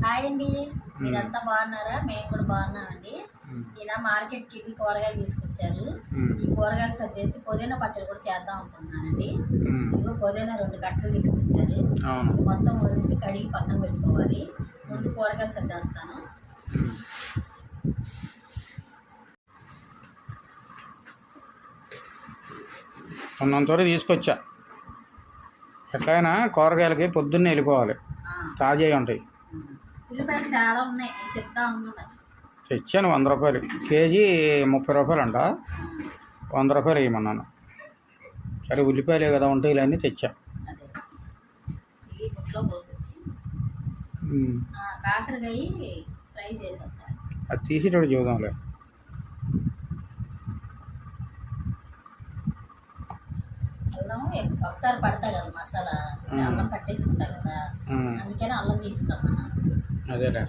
Hi అండి, మీరంతా బాగున్నారా? మేము కూడా బాగున్నామండి. ఈయన మార్కెట్కి వెళ్ళి కూరగాయలు తీసుకొచ్చారు. ఈ కూరగాయలు సర్దేసి పుదీనా పచ్చడి కూడా చేద్దాం అనుకుంటున్నానండి. ఇదిగో పుదీనా 2 కట్టలు తీసుకొచ్చారు. మొత్తం వదిలిసి కడిగి పక్కన పెట్టుకోవాలి. ముందు కూరగాయలు సర్దేస్తాను. ఉన్నంతవరకు తీసుకొచ్చా. ఎట్లయినా కూరగాయలకి పొద్దున్నే వెళ్ళిపోవాలి, తాజాగా ఉంటాయి. ఉల్లిపాయలు చాలా ఉన్నాయి, నేను చెప్తా ఉన్నా. తెచ్చాను 100 రూపాయలు కేజీ, 30 రూపాయలు అంట. 100 రూపాయలు వేయమన్నాను. సరే ఉల్లిపాయలే కదా ఉంటాయి, ఇవన్నీ తెచ్చా. అది తీసేటప్పుడు చూద్దాంలే. ఒకసారి పడతా కదా మసాలా, అల్లం పట్టేసుకుంటా కదా, అందుకని అల్లం తీసుకురమ్మన్నా. అదేలే,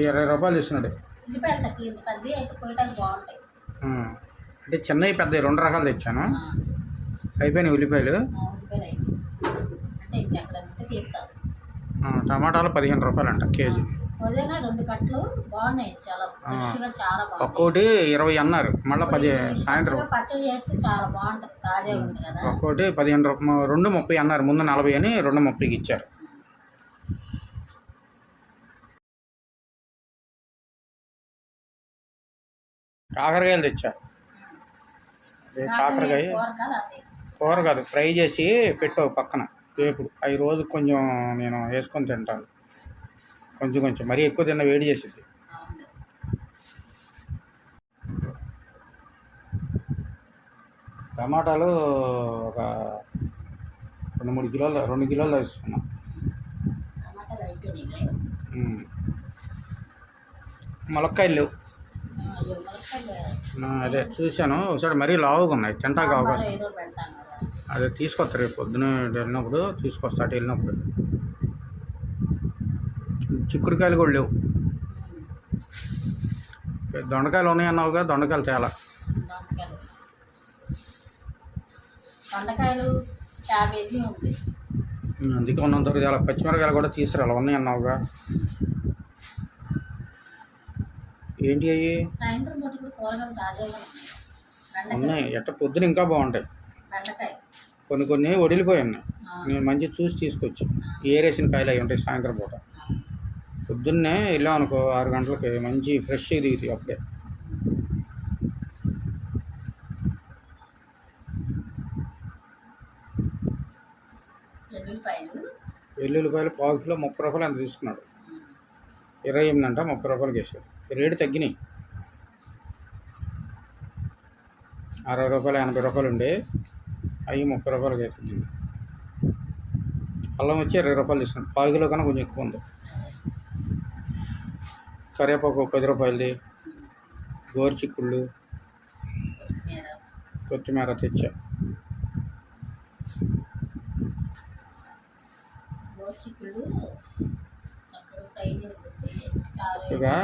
20 రూపాయలు ఇస్తున్నాడు. ఉల్లిపాయలు చక్కగా పెద్ద అయితే పోయటానికి బాగుంటాయి. అంటే చిన్నవి పెద్దవి 2 రకాలు తెచ్చాను. అయిపోయినాయి ఉల్లిపాయలు. అంటే ఇంకెక్కడ ఉంటే తీస్తాను. టమాటాలు 15 రూపాయలు అంట కేజీ. పుదీనా 2 కట్టలు బాగున్నాయి, చాలా ఫ్రెష్గా, చాలా బాగుంది. ఒక్కోటి 20 అన్నారు. మళ్ళీ 10 సాయంత్రం పచ్చడి చేస్తే చాలా బాగుంటుంది, తాజాగా ఉంది కదా. ఒక్కోటి 15 రూపాయలు, 2 30 అన్నారు. ముందు 40 అని 2 30కి ఇచ్చారు. కాకరకాయలు తెచ్చా. కాకరకాయ కూర కాదు, ఫ్రై చేసి పెట్టావు పక్కన వేపుడు. అవి రోజు కొంచెం నేను వేసుకొని తింటాను. కొంచెం కొంచెం, మరీ ఎక్కువ తిన్న వేడి చేసేది. టమాటాలు ఒక 2-3 కిలోలు, 2 కిలోలు వేసుకున్నాం. ములక్కాయలు లేవు. అదే చూశాను ఒకసారి, మరీ లావుగా ఉన్నాయి, తింటాక అవకాశం. అదే తీసుకొస్తారు రేపు పొద్దున వెళ్ళినప్పుడు, తీసుకొస్తా. అటు వెళ్ళినప్పుడు చిక్కుడుకాయలు కూడా లేవు. దొండకాయలు ఉన్నాయన్నావుగా, దొండకాయలు చాలా. అందుకే ఉన్నంతవరకు చాలా. పచ్చిమిరకాయలు కూడా తీసుకురాలి, ఉన్నాయన్నావుగా. ఏంటి అవి ఉన్నాయి? ఎట్ట పొద్దున ఇంకా బాగుంటాయి. కొన్ని వడిలిపోయి ఉన్నాయి. నేను మంచి చూసి తీసుకొచ్చి ఏరేసిన కాయలు అవి ఉంటాయి. సాయంత్రం పూట పొద్దున్నే వెళ్ళాం అనుకో, 6 గంటలకి మంచి ఫ్రెష్ దిగుతాయి అప్పుడే. వెల్లుల్లిపాయలు 1/4 కిలో 30 రూపాయలు ఎంత తీసుకున్నాడు. 28 అంట, 30 రూపాయలకి వేసాడు. రేటు తగ్గినాయి. 60 రూపాయలు 80 రూపాయలు ఉండే, అవి 30 రూపాయలకి తగ్గింది. అల్లం వచ్చి 20 రూపాయలు తీసుకున్నాడు. 1/4 కిలో కన్నా కొంచెం ఎక్కువ ఉంది. కరివేపాకు 10 రూపాయలది. గోరుచిక్కుళ్ళు, కొత్తిమీర తెచ్చా. చక్కగా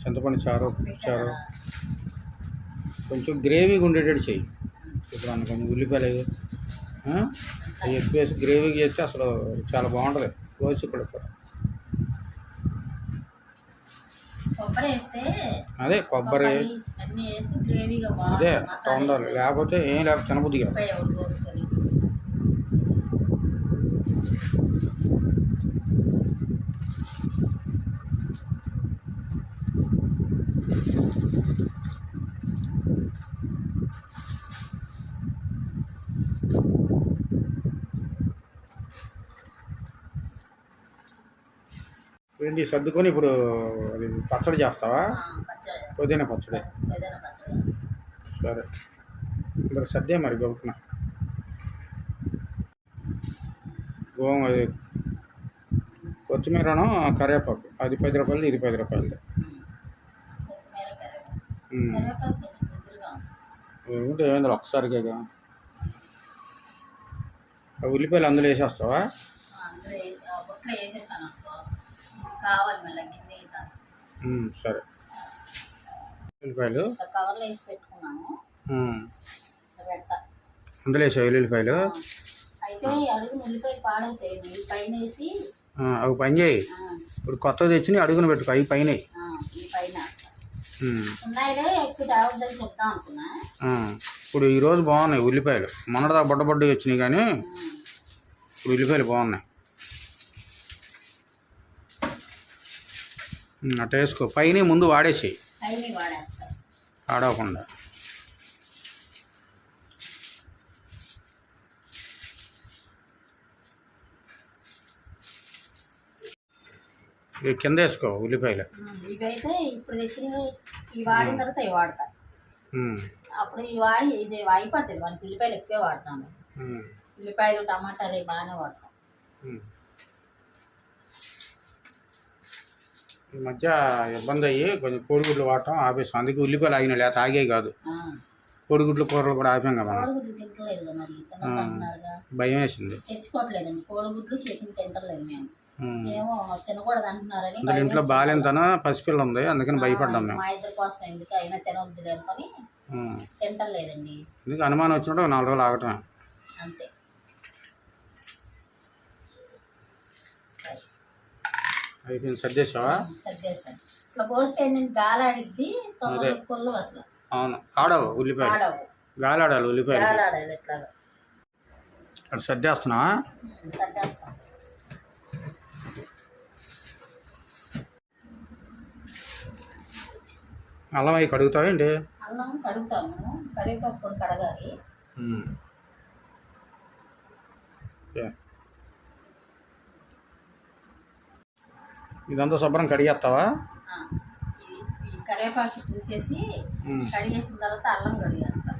చింతపండు చారు కొంచెం గ్రేవీగా ఉండేటట్టు చెయ్యి. ఇప్పుడు కొంచెం ఉల్లిపాయలు అవి ఎక్కువ వేసి గ్రేవీగా చేస్తే అసలు చాలా బాగుంటుంది. గోరుచిక్కుడు కూర అదే కొబ్బరి అదే ఉండాలి, లేకపోతే ఏం లేకపోతే తినబుద్ధి కాదు. ఏంటి సర్దుకొని ఇప్పుడు అది పచ్చడి చేస్తావా? పుదీనా పచ్చడి. సరే మరి సర్దే మరి గౌతున్నా. అది కొత్తిమీరను కరివేపాకు అది 10 రూపాయలు, ఇది 10 రూపాయలు. ఏమైంది ఒక్కసారిగా. ఉల్లిపాయలు అందులో వేసేస్తావా? బుట్టలో వేసేసాను అనుకో కావాలి మళ్ళీ గిన్నె అవుతాను. సరే. ఉల్లిపాయలు కవర్లో వేసి పెట్టుకున్నాము, పెడతా. అందులో వేసావు వెల్లుల్లిపాయలు. అయితే అడుగున ఉల్లిపాయలు పాడవుతాయి, ఈ పైన వేసి అవి పని చేయి. ఇప్పుడు కొత్తది తెచ్చి అడుగున పెట్టుకో, అవి పైన ఈ పైన ఉన్నాయిలే, ఎక్కువ తేవద్దని చెప్తాం అనుకున్నా. ఇప్పుడు ఈరోజు బాగున్నాయి ఉల్లిపాయలు. మొన్నటిదా బొడ్డ వచ్చినాయి, కానీ ఇప్పుడు ఉల్లిపాయలు బాగున్నాయి. అట్ట వేసుకో. పైన ముందు వాడేసి ఆడవకుండా. కింద వేసుకో ఉల్లిపాయలు. ఇవైతే ఇప్పుడు తెచ్చిన ఈ వాడిన తర్వాత ఇవి వాడతా. అప్పుడు ఈ వాడి ఇది అయిపోతుంది, మనకి ఉల్లిపాయలు ఎక్కువే వాడతాను. ఉల్లిపాయలు టమాటాలు బాగానే వాడతాం. ఈ మధ్య ఇబ్బంది అయ్యి కొంచెం కోడిగుడ్లు వాడటం ఆపేసాం. అందుకే ఉల్లిపాయలు ఆగిన లేకపోతే ఆగే కాదు. కోడిగుడ్లు కూరలు కూడా ఆపాం కదా. కోడిగుడ్లు తింటలేదు మరి, భయం వేసింది. తెచ్చుకోవట్లేదండి కోడిగుడ్లు, చికెన్ తింటలేదు మేము. ఏమో తినకూడదు అంటున్నారని. ఇంట్లో బాగాలేని పసిపిల్ల ఉంది, అందుకని భయపడ్డాం మేము. మా ఇద్దరి కోసం ఎందుకు అయినా తినవద్దులే అనుకొని తింటలేదండి. ఎందుకు అనుమానం వచ్చినట్టు 4 రోజులు ఆగటమే అంతే. అయిపోయింది. సర్దేశావా? సర్దేశాను. ఇట్లా పోస్తే నేను గాలాడిద్ది కొల్లు అసలు. అవును, ఆడవు ఉల్లిపాయలు, గాలాడాలి ఉల్లిపాయలు, గాలాడాలి. ఎట్లా అక్కడ సర్దేస్తున్నావా? సర్దేస్తాను. అల్లం అవి కడుగుతావా ఏంటి? అల్లం కడుగుతాము, కరివేపాకు కూడా కడగాలి. ఇదంతా శుభ్రం కడిగేస్తావా? ఈ కరివేపాకు చూసేసి కడిగేసిన తర్వాత అల్లం కడిగేస్తా.